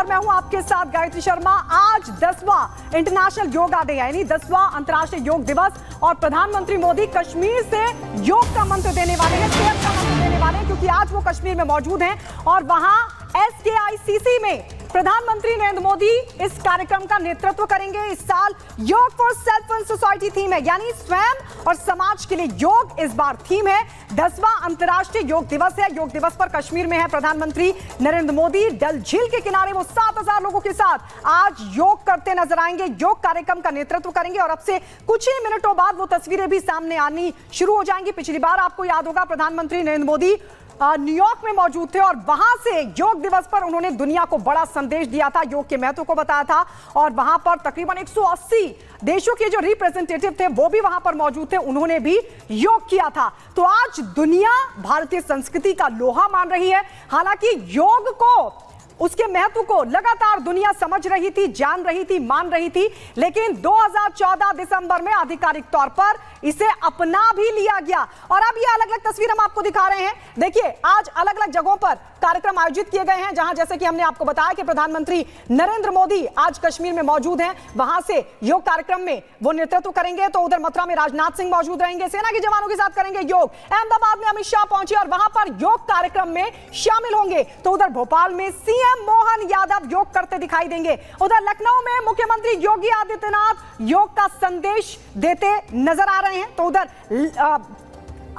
मैं हूं आपके साथ गायत्री शर्मा। आज 10वां इंटरनेशनल योगा डे यानी 10वां अंतर्राष्ट्रीय योग दिवस और प्रधानमंत्री मोदी कश्मीर से योग का मंत्र देने वाले हैं, सेहत का मंत्र देने वाले हैं, क्योंकि आज वो कश्मीर में मौजूद हैं और वहां SKICC में प्रधानमंत्री नरेंद्र मोदी इस कार्यक्रम का नेतृत्व करेंगे। इस साल योग for self and society theme है, यानी स्वयं और समाज के लिए योग इस बार थीम है। 10वां अंतर्राष्ट्रीय योग दिवस है। योग दिवस पर कश्मीर में है प्रधानमंत्री नरेंद्र मोदी। डल झील के किनारे वो 7000 लोगों के साथ आज योग करते नजर आएंगे, योग कार्यक्रम का नेतृत्व करेंगे और अब से कुछ ही मिनटों बाद वो तस्वीरें भी सामने आनी शुरू हो जाएंगी। पिछली बार आपको याद होगा प्रधानमंत्री नरेंद्र मोदी न्यूयॉर्क में मौजूद थे और वहां से योग दिवस पर उन्होंने दुनिया को बड़ा संदेश दिया था, योग के महत्व को बताया था और वहां पर तकरीबन 180 देशों के जो रिप्रेजेंटेटिव थे वो भी वहां पर मौजूद थे, उन्होंने भी योग किया था। तो आज दुनिया भारतीय संस्कृति का लोहा मान रही है। हालांकि योग को, उसके महत्व को लगातार दुनिया समझ रही थी, जान रही थी, मान रही थी, लेकिन 2014 दिसंबर में आधिकारिक तौर पर इसे अपना भी लिया गया। और अब ये अलग अलग तस्वीर हम आपको दिखा रहे हैं। देखिए, आज अलग अलग जगहों पर कार्यक्रम आयोजित किए गए हैं, जहां जैसे कि हमने आपको बताया कि प्रधानमंत्री नरेंद्र मोदी आज कश्मीर में मौजूद हैं, वहां से योग कार्यक्रम में वो नेतृत्व करेंगे। तो उधर मथुरा में राजनाथ सिंह मौजूद रहेंगे, सेना के जवानों के साथ करेंगे योग। अहमदाबाद में अमित शाह पहुंचे और वहां पर योग कार्यक्रम में शामिल होंगे। तो उधर भोपाल में CM मोहन यादव योग करते दिखाई देंगे। उधर लखनऊ में मुख्यमंत्री योगी आदित्यनाथ योग का संदेश देते नजर आ रहे हैं। तो उधर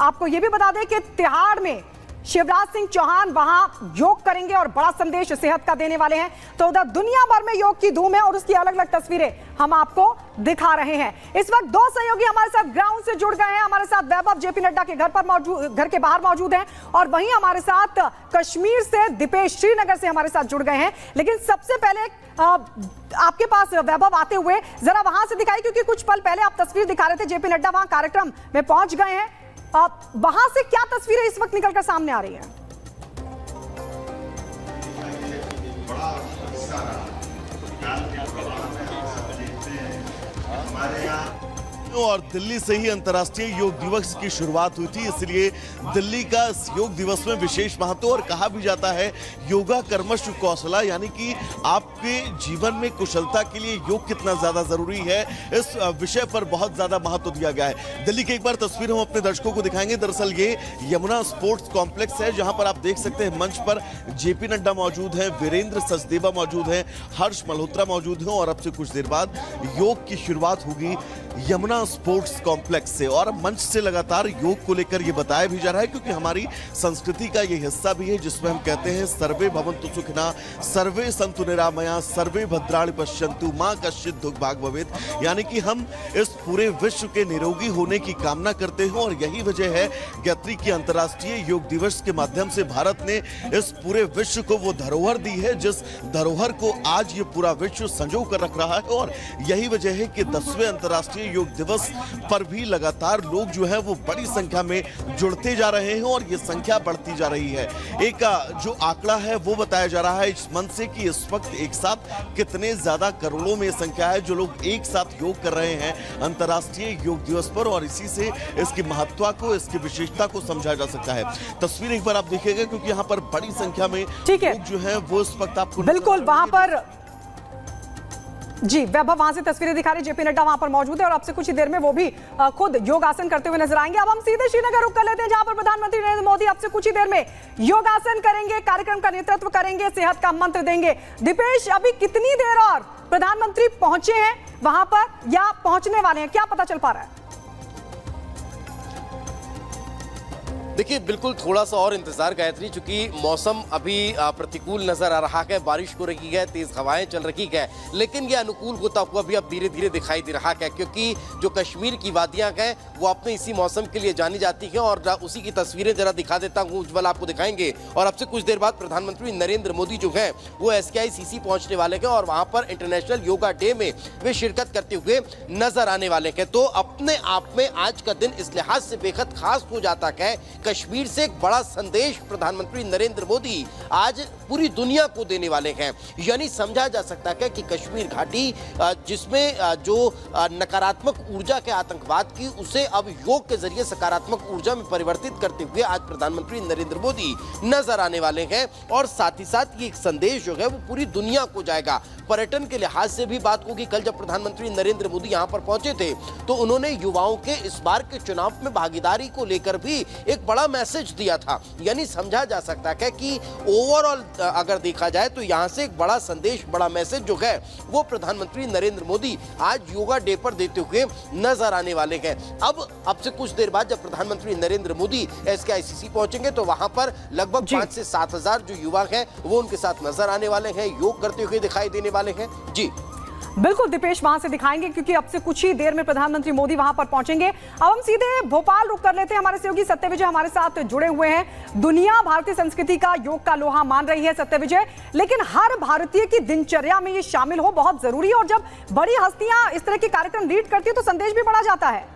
आपको यह भी बता दें कि तिहाड़ में शिवराज सिंह चौहान वहां योग करेंगे और बड़ा संदेश सेहत का देने वाले हैं। तो उधर दुनिया भर में योग की धूम है और उसकी अलग अलग तस्वीरें हम आपको दिखा रहे हैं। इस वक्त दो सहयोगी हमारे साथ ग्राउंड से जुड़ गए हैं। हमारे साथ वैभव JP नड्डा के घर के बाहर मौजूद हैं और वहीं हमारे साथ कश्मीर से दीपेश श्रीनगर से हमारे साथ जुड़ गए हैं। लेकिन सबसे पहले आपके पास वैभव आते हुए जरा वहां से दिखाई, क्योंकि कुछ पल पहले आप तस्वीर दिखा रहे थे, JP नड्डा वहां कार्यक्रम में पहुंच गए हैं। वहां से क्या तस्वीरें इस वक्त निकलकर सामने आ रही हैं? और दिल्ली से ही अंतर्राष्ट्रीय योग दिवस की शुरुआत हुई थी, इसलिए दिल्ली का इस योग दिवस में विशेष महत्व। और कहा भी जाता है योगा कर्मसु कौशला, यानी कि आपके जीवन में कुशलता के लिए योग कितना ज्यादा जरूरी है, इस विषय पर बहुत ज्यादा महत्व दिया गया है। दिल्ली की एक बार तस्वीर हम अपने दर्शकों को दिखाएंगे। दरअसल ये यमुना स्पोर्ट्स कॉम्प्लेक्स है, जहां पर आप देख सकते हैं मंच पर JP नड्डा मौजूद हैं, वीरेंद्र सचदेवा मौजूद हैं, हर्ष मल्होत्रा मौजूद हैं और अब से कुछ देर बाद योग की शुरुआत होगी यमुना स्पोर्ट्स कॉम्प्लेक्स से। और मंच से लगातार योग को लेकर यह बताया भी जा रहा है, क्योंकि हमारी संस्कृति का यह हिस्सा भी है, जिसमें हम कहते हैं सर्वे भवन्तु सुखिना, सर्वे सन्तु निरामया, सर्वे भद्राणि पश्यन्तु, मां कश्चित् दुर्भाग् भवेत्। यानी कि हम इस पूरे विश्व के निरोगी होने की कामना करते हैं और यही वजह है गायत्री की अंतर्राष्ट्रीय योग दिवस के माध्यम से भारत ने इस पूरे विश्व को वो धरोहर दी है, जिस धरोहर को आज ये पूरा विश्व संजो कर रख रहा है। और यही वजह है कि 10वें अंतर्राष्ट्रीय योग दिवस पर भी लगातार लोग जो है वो बड़ी संख्या में जुड़ते जा रहे हैं और ये संख्या बढ़ती जा रही है। एक जो आंकड़ा है वो बताया जा रहा है इस मंच से कि इस वक्त एक साथ कितने ज्यादा करोड़ों में संख्या है जो लोग एक साथ योग कर रहे हैं अंतर्राष्ट्रीय योग दिवस पर। और इसी से इसकी महत्ता को, इसकी विशेषता को समझा जा सकता है। तस्वीर एक बार आप देखिएगा, क्योंकि यहाँ पर बड़ी संख्या में लोग जो है वो इस वक्त आपको बिल्कुल वहां पर जी वैभव वहां से तस्वीरें दिखा रहे, JP नड्डा वहां पर मौजूद है और अब से कुछ ही देर में वो भी खुद योगासन करते हुए नजर आएंगे। अब हम सीधे श्रीनगर रुक कर लेते हैं, जहां पर प्रधानमंत्री नरेंद्र मोदी अब से कुछ ही देर में योगासन करेंगे, कार्यक्रम का नेतृत्व करेंगे, सेहत का मंत्र देंगे। दीपेश, अभी कितनी देर और प्रधानमंत्री पहुंचे हैं वहां पर या पहुंचने वाले हैं, क्या पता चल पा रहा है? देखिए, बिल्कुल थोड़ा सा और इंतजार गायत्री, चूंकि मौसम अभी प्रतिकूल नजर आ रहा है, बारिश हो रही है, तेज हवाएं चल रही है, लेकिन ये अनुकूल होता हुआ भी अब धीरे धीरे दिखाई दे रहा है, क्योंकि जो कश्मीर की वादियां हैं वो अपने इसी मौसम के लिए जानी जाती हैं। और उसी की तस्वीरें जरा दिखा देता हूँ, उज्ज्वल आपको दिखाएंगे। और अब से कुछ देर बाद प्रधानमंत्री नरेंद्र मोदी जो है वो SKICC पहुंचने वाले हैं और वहां पर इंटरनेशनल योगा डे में वे शिरकत करते हुए नजर आने वाले हैं। तो अपने आप में आज का दिन इस लिहाज से बेहद खास हो जाता है, कश्मीर से एक बड़ा संदेश प्रधानमंत्री नरेंद्र मोदी आज पूरी दुनिया को देने वाले हैं। यानी समझा जा सकता है कि कश्मीर घाटी जिसमें जो नकारात्मक ऊर्जा के आतंकवाद की, उसे अब योग के जरिए सकारात्मक ऊर्जा में परिवर्तित करते हुए आज प्रधानमंत्री नरेंद्र मोदी नजर आने वाले हैं। और साथ ही साथ ये एक संदेश जो है वो पूरी दुनिया को जाएगा। पर्यटन के लिहाज से भी बात होगी। कल जब प्रधानमंत्री नरेंद्र मोदी यहां पर पहुंचे थे तो उन्होंने युवाओं के इस बार के चुनाव में भागीदारी को लेकर भी एक बड़ा मैसेज दिया था। यानी समझा जा सकता है कि ओवरऑल अगर देखा जाए तो यहां से एक बड़ा संदेश, बड़ा मैसेज जो है वो प्रधानमंत्री नरेंद्र मोदी आज योगा डे पर देते हुए नजर आने वाले हैं। अब से कुछ देर बाद जब प्रधानमंत्री नरेंद्र मोदी SKICC पहुंचेंगे तो वहां पर लगभग 5 से 7 हजार जो युवा हैं वो उनके साथ नजर आने वाले हैं, योग करते हुए दिखाई देने वाले हैं। जी बिल्कुल दीपेश, वहां से दिखाएंगे क्योंकि अब से कुछ ही देर में प्रधानमंत्री मोदी वहां पर पहुंचेंगे। अब हम सीधे भोपाल रुक कर लेते हैं। हमारे सहयोगी सत्यविजय हमारे साथ जुड़े हुए हैं। दुनिया भारतीय संस्कृति का योग का लोहा मान रही है सत्यविजय, लेकिन हर भारतीय की दिनचर्या में ये शामिल हो बहुत जरूरी है और जब बड़ी हस्तियां इस तरह के कार्यक्रम लीड करती है तो संदेश भी बढ़ा जाता है।